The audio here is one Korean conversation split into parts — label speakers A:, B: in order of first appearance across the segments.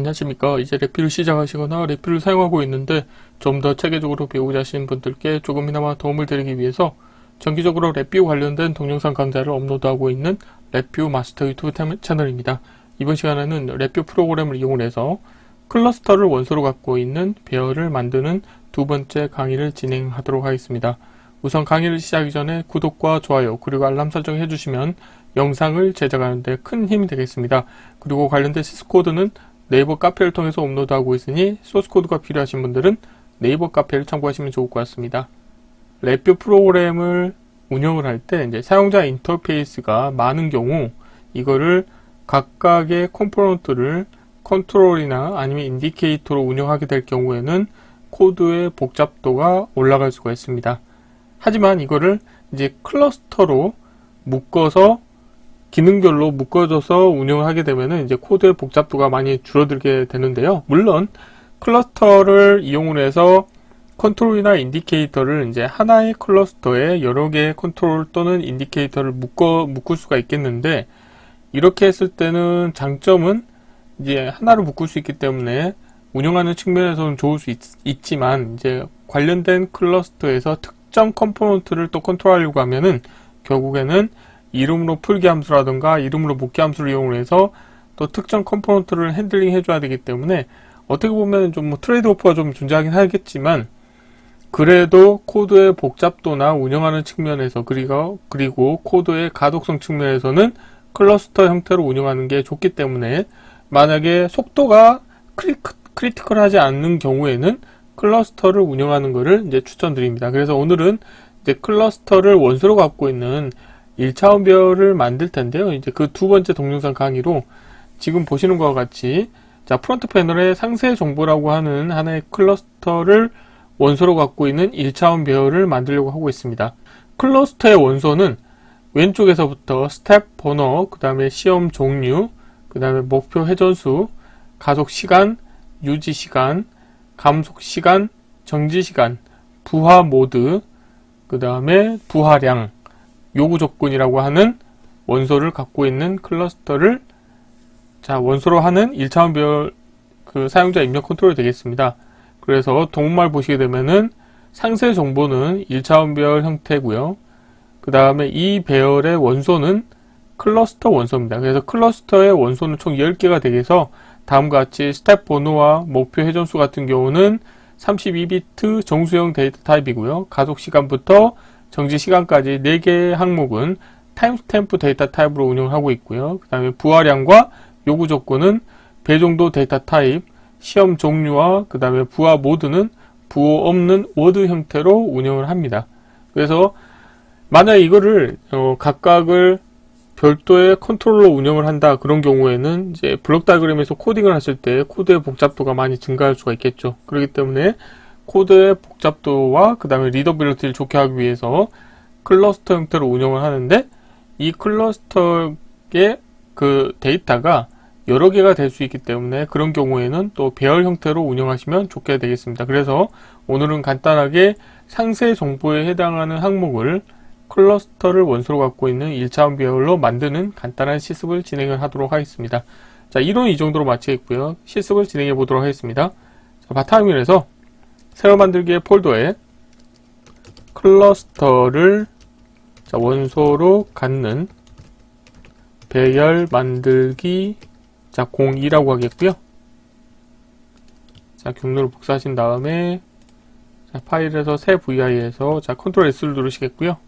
A: 안녕하십니까. 이제 랩필을 시작하시거나 랩필을 사용하고 있는데 좀 더 체계적으로 배우고자 하시는 분들께 조금이나마 도움을 드리기 위해서 정기적으로 랩뷰 관련된 동영상 강좌를 업로드하고 있는 랩뷰 마스터 유튜브 채널입니다. 이번 시간에는 랩뷰 프로그램을 이용해서 클러스터를 원소로 갖고 있는 배열을 만드는 두 번째 강의를 진행하도록 하겠습니다. 우선 강의를 시작하기 전에 구독과 좋아요 그리고 알람 설정 해주시면 영상을 제작하는 데 큰 힘이 되겠습니다. 그리고 관련된 소스코드는 네이버 카페를 통해서 업로드하고 있으니 소스코드가 필요하신 분들은 네이버 카페를 참고하시면 좋을 것 같습니다. 랩뷰 프로그램을 운영을 할 때 이제 사용자 인터페이스가 많은 경우 이거를 각각의 컴포넌트를 컨트롤이나 아니면 인디케이터로 운영하게 될 경우에는 코드의 복잡도가 올라갈 수가 있습니다. 하지만 이거를 이제 클러스터로 묶어서 기능별로 묶어져서 운영을 하게 되면은 이제 코드의 복잡도가 많이 줄어들게 되는데요. 물론 클러스터를 이용을 해서 컨트롤이나 인디케이터를 이제 하나의 클러스터에 여러 개의 컨트롤 또는 인디케이터를 묶을 수가 있겠는데, 이렇게 했을 때는 장점은 이제 하나를 묶을 수 있기 때문에 운영하는 측면에서는 좋을 수 있지만, 이제 관련된 클러스터에서 특정 컴포넌트를 또 컨트롤하려고 하면은 결국에는 이름으로 풀기 함수라든가 이름으로 묶기 함수를 이용해서 또 특정 컴포넌트를 핸들링 해줘야 되기 때문에 어떻게 보면 좀 트레이드 오프가 좀 존재하긴 하겠지만, 그래도 코드의 복잡도나 운영하는 측면에서 그리고 코드의 가독성 측면에서는 클러스터 형태로 운영하는 게 좋기 때문에, 만약에 속도가 크리티컬하지 않는 경우에는 클러스터를 운영하는 것을 이제 추천드립니다. 그래서 오늘은 이제 클러스터를 원소로 갖고 있는 1차원 배열을 만들 텐데요. 이제 그 두 번째 동영상 강의로 지금 보시는 것과 같이, 자, 프론트 패널의 상세 정보라고 하는 하나의 클러스터를 원소로 갖고 있는 1차원 배열을 만들려고 하고 있습니다. 클러스터의 원소는 왼쪽에서부터 스텝 번호, 그 다음에 시험 종류, 그 다음에 목표 회전수, 가속 시간, 유지 시간, 감속 시간, 정지 시간, 부하 모드, 그 다음에 부하량, 요구 조건이라고 하는 원소를 갖고 있는 클러스터를 원소로 하는 1차원 배열 사용자 입력 컨트롤이 되겠습니다. 그래서 동문말 보시게 되면은 상세 정보는 1차원 배열 형태고요. 그 다음에 이 배열의 원소는 클러스터 원소입니다. 그래서 클러스터의 원소는 총 10개가 되겠어 다음과 같이 스텝 번호와 목표 회전수 같은 경우는 32비트 정수형 데이터 타입이고요. 가속 시간부터 정지 시간까지 4개의 항목은 타임스탬프 데이터 타입으로 운영하고 있고요. 그 다음에 부하량과 요구 조건은 배정도 데이터 타입, 시험 종류와 그 다음에 부하 모드는 부호 없는 워드 형태로 운영을 합니다. 그래서 만약에 이거를 각각을 별도의 컨트롤러 운영을 한다, 그런 경우에는 이제 블록 다이그램에서 코딩을 했을 때 코드의 복잡도가 많이 증가할 수가 있겠죠. 그렇기 때문에 코드의 복잡도와 그 다음에 리더빌리티를 좋게 하기 위해서 클러스터 형태로 운영을 하는데, 이 클러스터의 그 데이터가 여러 개가 될 수 있기 때문에 그런 경우에는 또 배열 형태로 운영하시면 좋게 되겠습니다. 그래서 오늘은 간단하게 상세 정보에 해당하는 항목을 클러스터를 원소로 갖고 있는 1차원 배열로 만드는 간단한 실습을 진행을 하도록 하겠습니다. 자, 이론은 이 정도로 마치겠고요. 실습을 진행해 보도록 하겠습니다. 자, 바탕화면에서 새로 만들기의 폴더에 클러스터를 원소로 갖는 배열 만들기 02라고 하겠고요. 자, 경로를 복사하신 다음에 파일에서 새 VI에서 컨트롤 S를 누르시겠고요.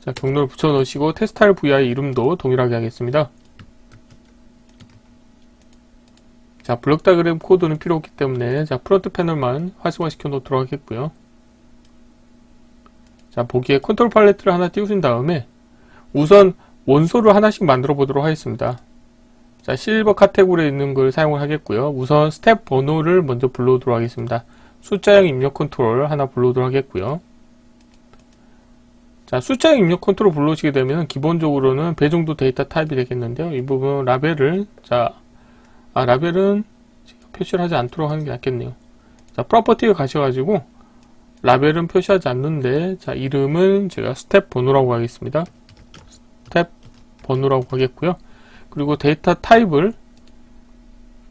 A: 자, 경로를 붙여 넣으시고 테스트할 VI 이름도 동일하게 하겠습니다. 자, 블록 다이그램 코드는 필요 없기 때문에 프론트 패널만 활성화시켜 놓도록 하겠고요. 자, 보기에 컨트롤 팔레트를 하나 띄우신 다음에 우선 원소를 하나씩 만들어 보도록 하겠습니다. 자, 실버 카테고리에 있는 걸 사용을 하겠고요. 우선 스텝 번호를 먼저 불러오도록 하겠습니다. 숫자형 입력 컨트롤 하나 불러오도록 하겠고요. 자, 숫자형 입력 컨트롤 불러오시게 되면 기본적으로는 배정도 데이터 타입이 되겠는데요. 이 부분 라벨을 라벨은 표시를 하지 않도록 하는 게 낫겠네요. 자, 프로퍼티에 가셔가지고 라벨은 표시하지 않는데, 자, 이름은 제가 스텝 번호라고 하겠습니다. 스텝 번호라고 하겠고요. 그리고 데이터 타입을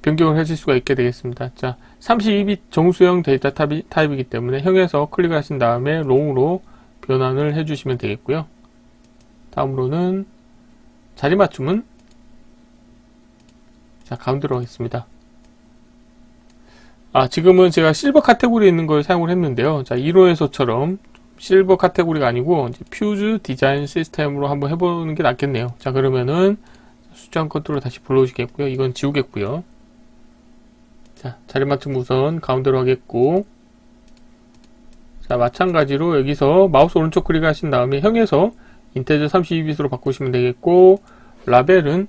A: 변경을 하실 수가 있게 되겠습니다. 자, 32빗 정수형 데이터 타입이기 때문에 형에서 클릭을 하신 다음에 롱으로 변환을 해주시면 되겠고요. 다음으로는 자리 맞춤은 자, 가운데로 하겠습니다. 지금은 제가 실버 카테고리에 있는 걸 사용을 했는데요. 자, 1호에서처럼 실버 카테고리가 아니고 이제 퓨즈 디자인 시스템으로 한번 해보는 게 낫겠네요. 자, 그러면은 수정 컨트롤 다시 불러오시겠고요. 이건 지우겠고요. 자, 자리 맞춤 우선 가운데로 하겠고, 자, 마찬가지로 여기서 마우스 오른쪽 클릭 하신 다음에 형에서 인테저 32빗으로 바꾸시면 되겠고, 라벨은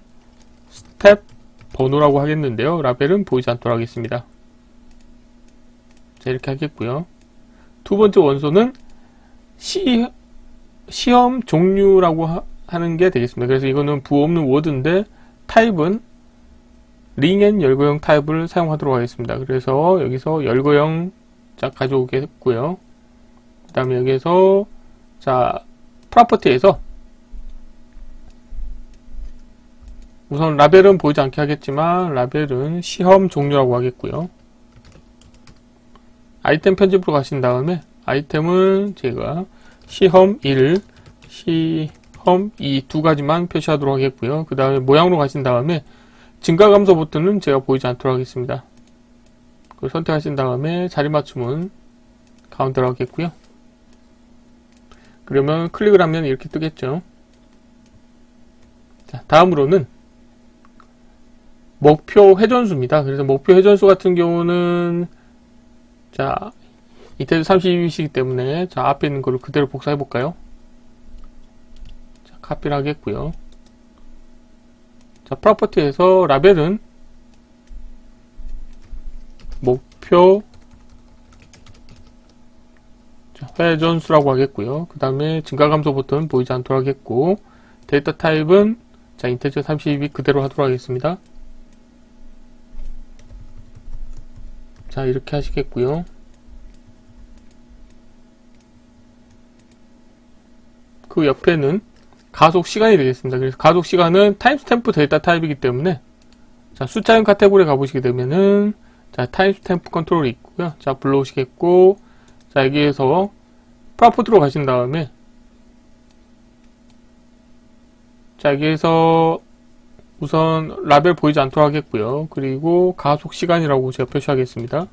A: 스텝 번호라고 하겠는데요. 라벨은 보이지 않도록 하겠습니다. 자, 이렇게 하겠고요. 두 번째 원소는 시험 종류라고 하는 게 되겠습니다. 그래서 이거는 부호 없는 워드인데 타입은 링앤 열거형 타입을 사용하도록 하겠습니다. 그래서 여기서 열거형 자 가져오겠고요. 그 다음에 여기에서 자 프로퍼티에서 우선 라벨은 보이지 않게 하겠지만 라벨은 시험 종류라고 하겠고요. 아이템 편집으로 가신 다음에 아이템은 제가 시험 1, 시험 2 두 가지만 표시하도록 하겠고요. 그 다음에 모양으로 가신 다음에 증가 감소 버튼은 제가 보이지 않도록 하겠습니다. 그걸 선택하신 다음에 자리 맞춤은 가운데로 하겠고요. 그러면 클릭을 하면 이렇게 뜨겠죠. 자, 다음으로는 목표 회전수입니다. 그래서 목표 회전수 같은 경우는 자 이태도 32빗이기 때문에 자 앞에 있는 거를 그대로 복사해 볼까요? 자, 카피를 하겠고요. 자, 프로퍼티에서 라벨은 목표 자, 회전수라고 하겠고요. 그 다음에 증가 감소 버튼 보이지 않도록 하겠고, 데이터 타입은 자 인테저 32빗 그대로 하도록 하겠습니다. 자, 이렇게 하시겠고요. 그 옆에는 가속 시간이 되겠습니다. 그래서 가속 시간은 타임스탬프 데이터 타입이기 때문에 자, 숫자형 카테고리에 가보시게 되면은 자, 타임스탬프 컨트롤이 있고요. 자, 불러오시겠고, 자, 여기에서 프로퍼티로 가신 다음에 자, 여기에서 우선 라벨 보이지 않도록 하겠고요. 그리고 가속 시간이라고 제가 표시하겠습니다.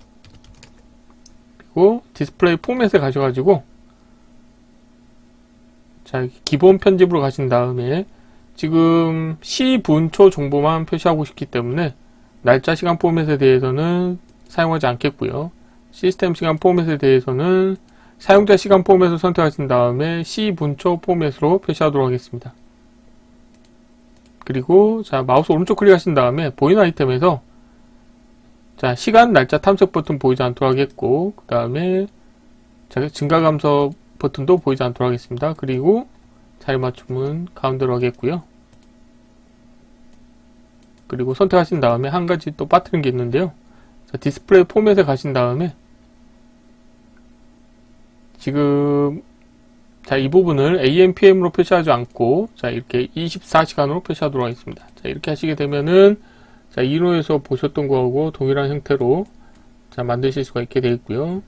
A: 그리고 디스플레이 포맷에 가셔가지고 자, 기본 편집으로 가신 다음에 지금 시분초 정보만 표시하고 싶기 때문에 날짜 시간 포맷에 대해서는 사용하지 않겠고요. 시스템 시간 포맷에 대해서는 사용자 시간 포맷을 선택하신 다음에 시분초 포맷으로 표시하도록 하겠습니다. 그리고 자 마우스 오른쪽 클릭하신 다음에 보이는 아이템에서 자 시간 날짜 탐색 버튼 보이지 않도록 하겠고, 그 다음에 자 증가 감소 버튼도 보이지 않도록 하겠습니다. 그리고 자리 맞춤은 가운데로 하겠고요. 그리고 선택하신 다음에 한 가지 또 빠뜨린 게 있는데요. 자, 디스플레이 포맷에 가신 다음에 지금 자, 이 부분을 AMPM으로 표시하지 않고 자, 이렇게 24시간으로 표시하도록 하겠습니다. 자, 이렇게 하시게 되면은 자, 1호에서 보셨던 거하고 동일한 형태로 자, 만드실 수가 있게 되겠고요.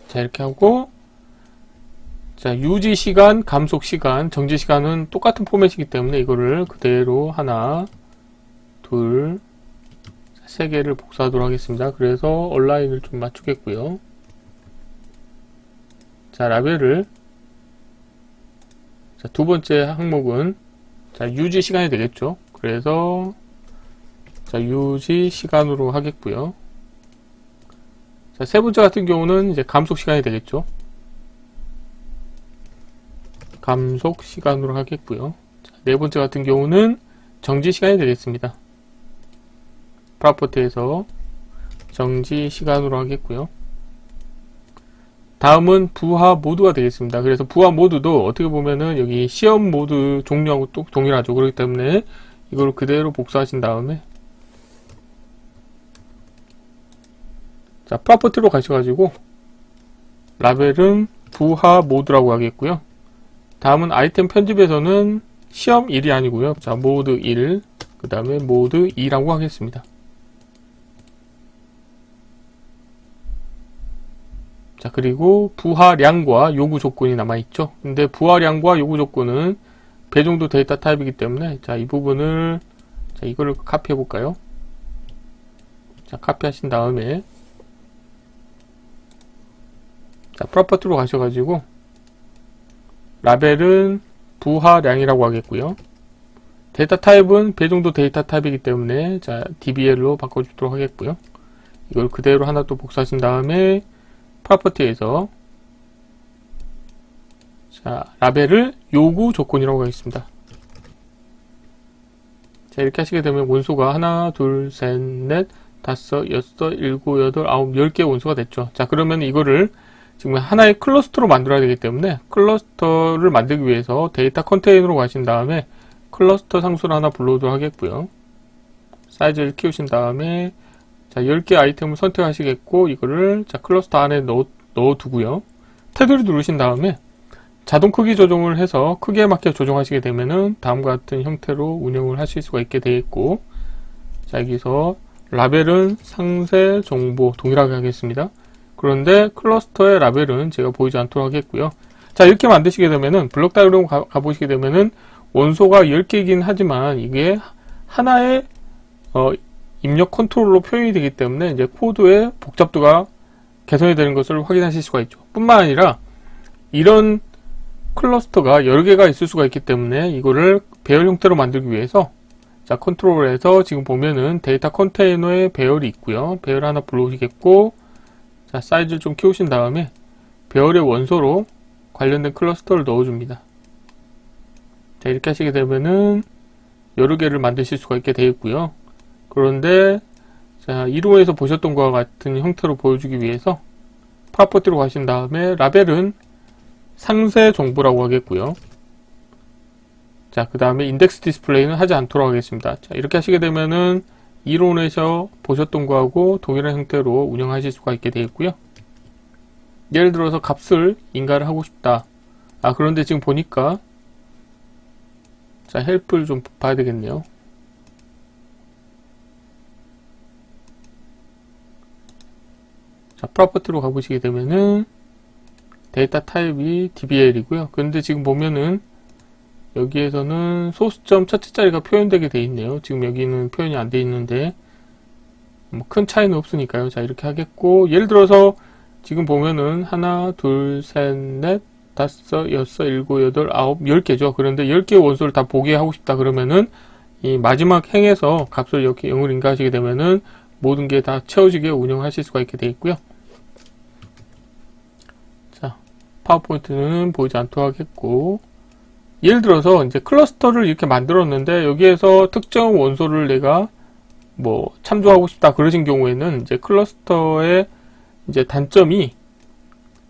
A: 자, 이렇게 하고 자, 유지 시간, 감속 시간, 정지 시간은 똑같은 포맷이기 때문에 이거를 그대로 하나, 둘, 세 개를 복사하도록 하겠습니다. 그래서 얼라인을 좀 맞추겠고요. 자, 라벨을 자, 두 번째 항목은 자, 유지 시간이 되겠죠. 그래서 자, 유지 시간으로 하겠고요. 자, 세 번째 같은 경우는 이제 감속 시간이 되겠죠. 감속 시간으로 하겠고요. 자, 네 번째 같은 경우는 정지 시간이 되겠습니다. 프로퍼티에서 정지 시간으로 하겠고요. 다음은 부하 모드가 되겠습니다. 그래서 부하 모드도 어떻게 보면은 여기 시험 모드 종류하고 또 동일하죠. 그렇기 때문에 이걸 그대로 복사하신 다음에 자, 프로퍼티로 가셔가지고 라벨은 부하 모드라고 하겠고요. 다음은 아이템 편집에서는 시험 1이 아니고요. 자, 모드 1, 그 다음에 모드 2라고 하겠습니다. 자, 그리고 부하량과 요구 조건이 남아있죠. 근데 부하량과 요구 조건은 배정도 데이터 타입이기 때문에, 자, 이 부분을, 자, 이거를 카피해 볼까요? 자, 카피하신 다음에, 자, 프로퍼티로 가셔가지고, 라벨은 부하량이라고 하겠고요. 데이터 타입은 배정도 데이터 타입이기 때문에, 자, dbl로 바꿔주도록 하겠고요. 이걸 그대로 하나 또 복사하신 다음에, 프로퍼티에서, 자, 라벨을 요구 조건이라고 하겠습니다. 자, 이렇게 하시게 되면 원소가 하나, 둘, 셋, 넷, 다섯, 여섯, 일곱, 여덟, 아홉, 10개의 원소가 됐죠. 자, 그러면 이거를 지금 하나의 클러스터로 만들어야 되기 때문에 클러스터를 만들기 위해서 데이터 컨테이너로 가신 다음에 클러스터 상수를 하나 불러오도록 하겠고요. 사이즈를 키우신 다음에 자, 10개 아이템을 선택하시겠고 이거를 자, 클러스터 안에 넣어두고요. 테두리 누르신 다음에 자동 크기 조정을 해서 크기에 맞게 조정하시게 되면은 다음과 같은 형태로 운영을 하실 수가 있게 되겠고, 자, 여기서 라벨은 상세 정보 동일하게 하겠습니다. 그런데 클러스터의 라벨은 제가 보이지 않도록 하겠고요. 자, 이렇게 만드시게 되면은 블록 다이어그램 가보시게 되면은 원소가 10개이긴 하지만 이게 하나의 입력 컨트롤로 표현이 되기 때문에 이제 코드의 복잡도가 개선이 되는 것을 확인하실 수가 있죠. 뿐만 아니라 이런 클러스터가 여러 개가 있을 수가 있기 때문에 이거를 배열 형태로 만들기 위해서 자, 컨트롤에서 지금 보면은 데이터 컨테이너에 배열이 있고요. 배열 하나 불러오시겠고, 자, 사이즈를 좀 키우신 다음에 배열의 원소로 관련된 클러스터를 넣어줍니다. 자, 이렇게 하시게 되면은 여러 개를 만드실 수가 있게 되겠고요. 그런데 자, 이론에서 보셨던 것과 같은 형태로 보여주기 위해서 프로퍼티로 가신 다음에 라벨은 상세 정보라고 하겠고요. 자, 그 다음에 인덱스 디스플레이는 하지 않도록 하겠습니다. 자, 이렇게 하시게 되면은 이론에서 보셨던 거하고 동일한 형태로 운영하실 수가 있게 되겠고요. 예를 들어서 값을 인가를 하고 싶다. 아, 그런데 지금 보니까 자, 헬프를 좀 봐야 되겠네요. 자, 프로퍼티로 가보시게 되면은 데이터 타입이 dbl이고요. 그런데 지금 보면은 여기에서는 소수점 첫째 자리가 표현되게 돼 있네요. 지금 여기는 표현이 안 돼 있는데 뭐 큰 차이는 없으니까요. 자, 이렇게 하겠고, 예를 들어서 지금 보면은 하나, 둘, 셋, 넷, 다섯, 여섯, 일곱, 여덟, 아홉, 10개죠. 그런데 10개의 원소를 다 보게 하고 싶다 그러면은 이 마지막 행에서 값을 이렇게 0을 인가하시게 되면은 모든 게 다 채워지게 운영하실 수가 있게 돼 있고요. 자, 파워포인트는 보이지 않도록 하겠고, 예를 들어서 이제 클러스터를 이렇게 만들었는데 여기에서 특정 원소를 내가 뭐 참조하고 싶다 그러신 경우에는 이제 클러스터의 이제 단점이,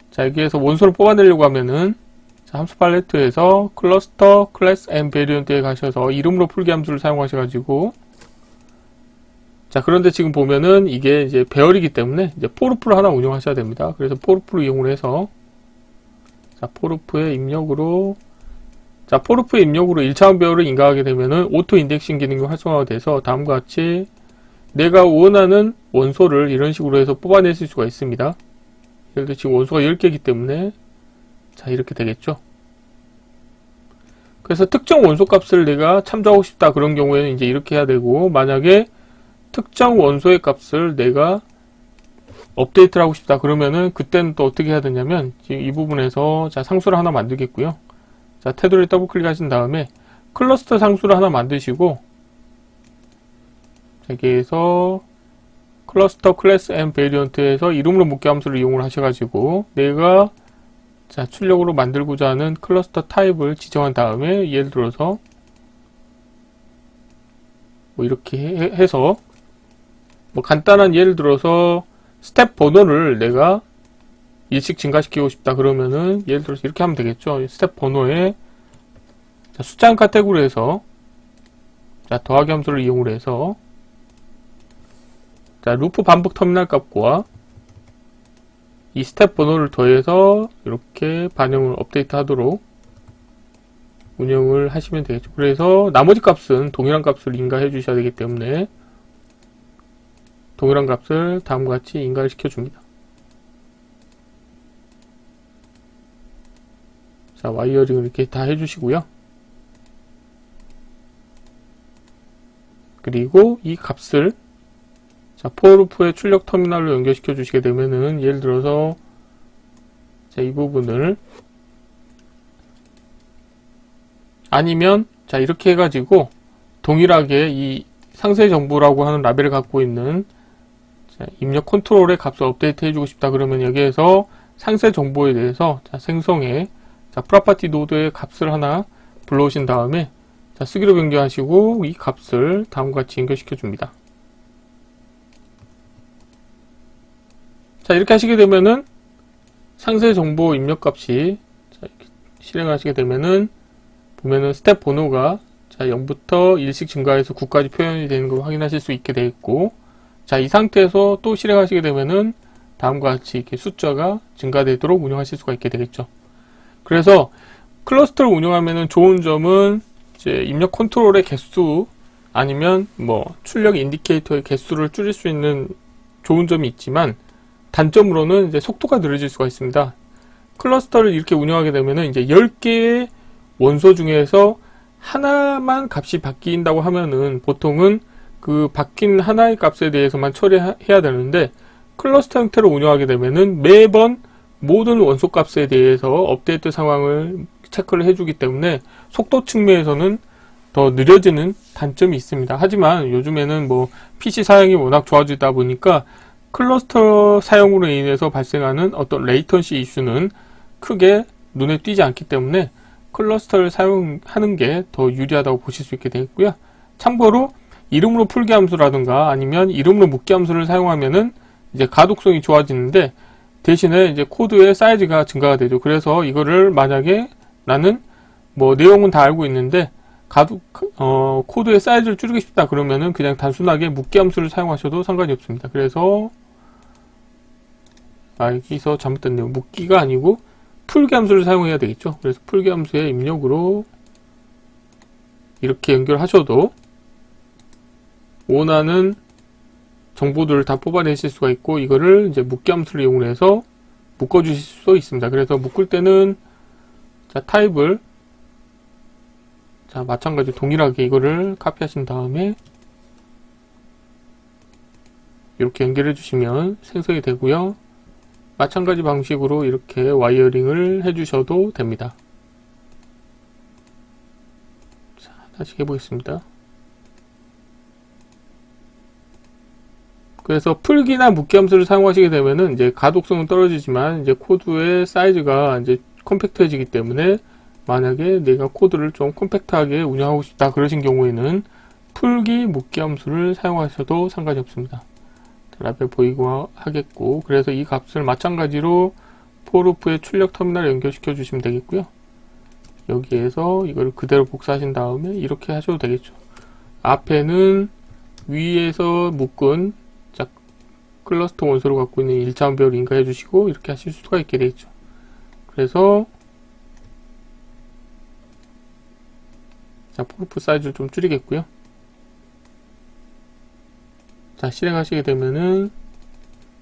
A: 자, 여기에서 원소를 뽑아내려고 하면은 자, 함수 팔레트에서 클러스터 클래스 앤 베리언트에 가셔서 이름으로 풀기 함수를 사용하셔가지고, 자, 그런데 지금 보면은 이게 이제 배열이기 때문에 이제 포르프를 하나 운영하셔야 됩니다. 그래서 포르프를 이용을 해서 자, 포르프의 입력으로, 자, 포르프의 입력으로 1차원 배열을 인가하게 되면은 오토 인덱싱 기능이 활성화가 돼서 다음과 같이 내가 원하는 원소를 이런 식으로 해서 뽑아내실 수가 있습니다. 예를 들어 지금 원소가 10개이기 때문에 자, 이렇게 되겠죠. 그래서 특정 원소 값을 내가 참조하고 싶다 그런 경우에는 이제 이렇게 해야 되고, 만약에 특정 원소의 값을 내가 업데이트를 하고 싶다 그러면은 그때는 또 어떻게 해야 되냐면 지금 이 부분에서 자, 상수를 하나 만들겠고요. 자, 테두리 더블 클릭하신 다음에 클러스터 상수를 하나 만드시고, 여기에서 클러스터 클래스 앤 베리언트에서 이름으로 묶기 함수를 이용을 하셔가지고 내가 자, 출력으로 만들고자 하는 클러스터 타입을 지정한 다음에 예를 들어서 뭐 이렇게 해서 뭐 간단한 예를 들어서 스텝 번호를 내가 일씩 증가시키고 싶다 그러면은 예를 들어서 이렇게 하면 되겠죠. 스텝 번호에 자, 숫자한 카테고리에서 자, 더하기 함수를 이용을 해서 자, 루프 반복 터미널 값과 이 스텝 번호를 더해서 이렇게 반영을 업데이트 하도록 운영을 하시면 되겠죠. 그래서 나머지 값은 동일한 값을 인가해 주셔야 되기 때문에 동일한 값을 다음과 같이 인가를 시켜줍니다. 자, 와이어링을 이렇게 다 해주시고요. 그리고 이 값을 자, 포루프의 출력 터미널로 연결시켜 주시게 되면은 예를 들어서 자, 이 부분을 아니면 자, 이렇게 해가지고 동일하게 이 상세 정보라고 하는 라벨을 갖고 있는 자, 입력 컨트롤의 값을 업데이트 해주고 싶다 그러면 여기에서 상세 정보에 대해서 자, 생성에 자, 프로퍼티 노드의 값을 하나 불러오신 다음에 자, 쓰기로 변경하시고 이 값을 다음과 같이 연결시켜 줍니다. 자, 이렇게 하시게 되면은 상세 정보 입력 값이 자, 이렇게 실행하시게 되면은 보면은 스텝 번호가 자, 0부터 1씩 증가해서 9까지 표현이 되는 걸 확인하실 수 있게 되어 있고, 자, 이 상태에서 또 실행하시게 되면은 다음과 같이 이렇게 숫자가 증가되도록 운영하실 수가 있게 되겠죠. 그래서 클러스터를 운영하면은 좋은 점은 이제 입력 컨트롤의 개수 아니면 뭐 출력 인디케이터의 개수를 줄일 수 있는 좋은 점이 있지만 단점으로는 이제 속도가 느려질 수가 있습니다. 클러스터를 이렇게 운영하게 되면은 이제 10개의 원소 중에서 하나만 값이 바뀐다고 하면은 보통은 그 바뀐 하나의 값에 대해서만 처리해야 되는데 클러스터 형태로 운영하게 되면은 매번 모든 원소 값에 대해서 업데이트 상황을 체크를 해주기 때문에 속도 측면에서는 더 느려지는 단점이 있습니다. 하지만 요즘에는 뭐 PC 사양이 워낙 좋아지다 보니까 클러스터 사용으로 인해서 발생하는 어떤 레이턴시 이슈는 크게 눈에 띄지 않기 때문에 클러스터를 사용하는 게 더 유리하다고 보실 수 있게 되겠고요. 참고로 이름으로 풀기 함수라든가 아니면 이름으로 묶기 함수를 사용하면은 이제 가독성이 좋아지는데 대신에 이제 코드의 사이즈가 증가가 되죠. 그래서 이거를 만약에 나는 뭐 내용은 다 알고 있는데 코드의 사이즈를 줄이고 싶다 그러면은 그냥 단순하게 묶기 함수를 사용하셔도 상관이 없습니다. 그래서 여기서 잘못됐네요. 묶기가 아니고 풀기 함수를 사용해야 되겠죠. 그래서 풀기 함수의 입력으로 이렇게 연결하셔도 원하는 정보들을 다 뽑아내실 수가 있고 이거를 이제 묶기 함수를 이용해서 묶어주실 수 있습니다. 그래서 묶을 때는 자, 타입을 자, 마찬가지 동일하게 이거를 카피하신 다음에 이렇게 연결해 주시면 생성이 되고요. 마찬가지 방식으로 이렇게 와이어링을 해주셔도 됩니다. 자, 다시 해보겠습니다. 그래서 풀기나 묶기 함수를 사용하시게 되면은 이제 가독성은 떨어지지만 이제 코드의 사이즈가 이제 컴팩트해지기 때문에 만약에 내가 코드를 좀 컴팩트하게 운영하고 싶다 그러신 경우에는 풀기, 묶기 함수를 사용하셔도 상관이 없습니다. 라벨 보이고 하겠고, 그래서 이 값을 마찬가지로 포루프의 출력 터미널에 연결시켜 주시면 되겠고요. 여기에서 이걸 그대로 복사하신 다음에 이렇게 하셔도 되겠죠. 앞에는 위에서 묶은 자, 클러스터 원소를 갖고 있는 1차원 배열을 인가해 주시고 이렇게 하실 수가 있게 되겠죠. 그래서 자, 포루프 사이즈를 좀 줄이겠고요. 자, 실행하시게 되면은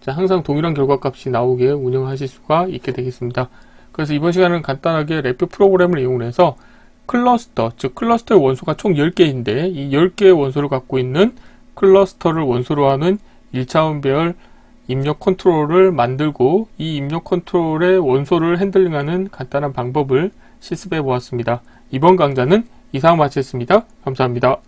A: 자, 항상 동일한 결과값이 나오게 운영하실 수가 있게 되겠습니다. 그래서 이번 시간은 간단하게 랩뷰 프로그램을 이용해서 클러스터, 즉 클러스터의 원소가 총 10개인데 이 10개의 원소를 갖고 있는 클러스터를 원소로 하는 1차원 배열 입력 컨트롤을 만들고 이 입력 컨트롤의 원소를 핸들링하는 간단한 방법을 실습해 보았습니다. 이번 강좌는 이상 마치겠습니다. 감사합니다.